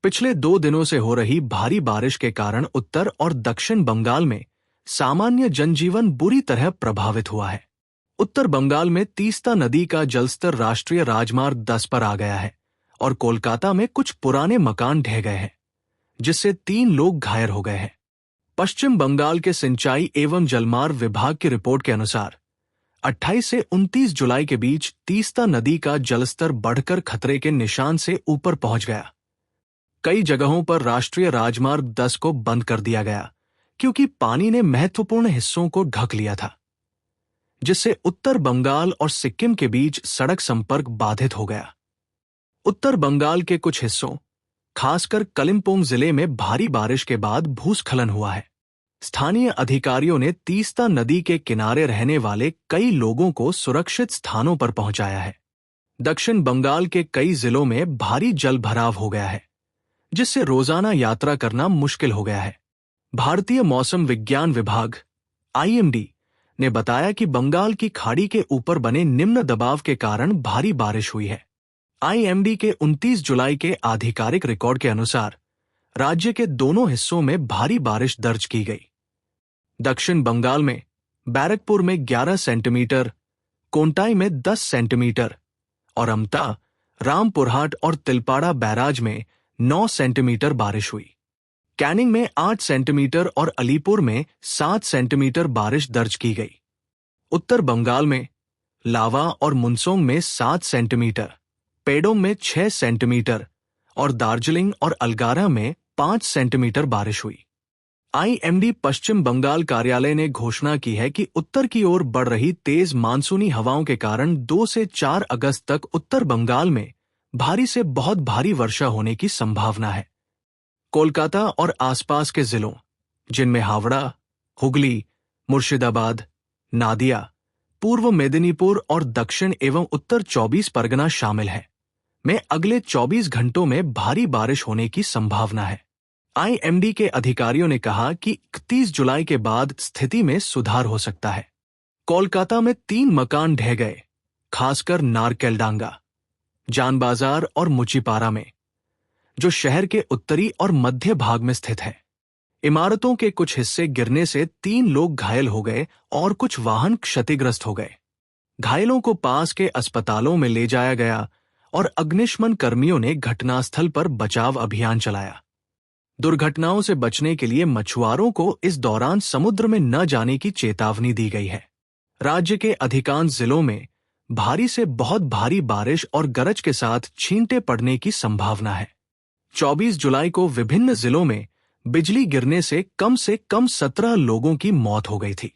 पिछले 2 दिनों से हो रही भारी बारिश के कारण उत्तर और दक्षिण बंगाल में सामान्य जनजीवन बुरी तरह प्रभावित हुआ है। उत्तर बंगाल में तीस्ता नदी का जलस्तर राष्ट्रीय राजमार्ग 10 पर आ गया है और कोलकाता में कुछ पुराने मकान ढह गए हैं, जिससे 3 लोग घायल हो गए हैं। पश्चिम बंगाल के सिंचाई एवं जलमार्ग विभाग की रिपोर्ट के अनुसार 28 से 29 जुलाई के बीच तीस्ता नदी का जलस्तर बढ़कर खतरे के निशान से ऊपर पहुंच गया। कई जगहों पर राष्ट्रीय राजमार्ग 10 को बंद कर दिया गया क्योंकि पानी ने महत्वपूर्ण हिस्सों को ढक लिया था, जिससे उत्तर बंगाल और सिक्किम के बीच सड़क संपर्क बाधित हो गया। उत्तर बंगाल के कुछ हिस्सों, खासकर कलिम्पोंग जिले में भारी बारिश के बाद भूस्खलन हुआ है। स्थानीय अधिकारियों ने तीस्ता नदी के किनारे रहने वाले कई लोगों को सुरक्षित स्थानों पर पहुंचाया है। दक्षिण बंगाल के कई जिलों में भारी जल भराव हो गया है, जिससे रोजाना यात्रा करना मुश्किल हो गया है। भारतीय मौसम विज्ञान विभाग (IMD) ने बताया कि बंगाल की खाड़ी के ऊपर बने निम्न दबाव के कारण भारी बारिश हुई है। IMD के 29 जुलाई के आधिकारिक रिकॉर्ड के अनुसार राज्य के दोनों हिस्सों में भारी बारिश दर्ज की गई। दक्षिण बंगाल में बैरकपुर में 11 सेंटीमीटर, कोंटाई में 10 सेंटीमीटर और अमता, रामपुरहाट और तिलपाड़ा बैराज में 9 सेंटीमीटर बारिश हुई। कैनिंग में 8 सेंटीमीटर और अलीपुर में 7 सेंटीमीटर बारिश दर्ज की गई। उत्तर बंगाल में लावा और मुनसोंग में 7 सेंटीमीटर, पेडोंग में 6 सेंटीमीटर और दार्जिलिंग और अलगारा में 5 सेंटीमीटर बारिश हुई। IMD पश्चिम बंगाल कार्यालय ने घोषणा की है कि उत्तर की ओर बढ़ रही तेज मानसूनी हवाओं के कारण 2 से 4 अगस्त तक उत्तर बंगाल में भारी से बहुत भारी वर्षा होने की संभावना है। कोलकाता और आसपास के जिलों, जिनमें हावड़ा, हुगली, मुर्शिदाबाद, नादिया, पूर्व मेदिनीपुर और दक्षिण एवं उत्तर 24 परगना शामिल हैं, में अगले 24 घंटों में भारी बारिश होने की संभावना है। IMD के अधिकारियों ने कहा कि 31 जुलाई के बाद स्थिति में सुधार हो सकता है। कोलकाता में 3 मकान ढह गए, खासकर नारकेलडांगा, जान बाजार और मुचीपारा में, जो शहर के उत्तरी और मध्य भाग में स्थित है। इमारतों के कुछ हिस्से गिरने से 3 लोग घायल हो गए और कुछ वाहन क्षतिग्रस्त हो गए। घायलों को पास के अस्पतालों में ले जाया गया और अग्निशमन कर्मियों ने घटनास्थल पर बचाव अभियान चलाया। दुर्घटनाओं से बचने के लिए मछुआरों को इस दौरान समुद्र में न जाने की चेतावनी दी गई है। राज्य के अधिकांश जिलों में भारी से बहुत भारी बारिश और गरज के साथ छींटे पड़ने की संभावना है। 24 जुलाई को विभिन्न जिलों में बिजली गिरने से कम 17 लोगों की मौत हो गई थी।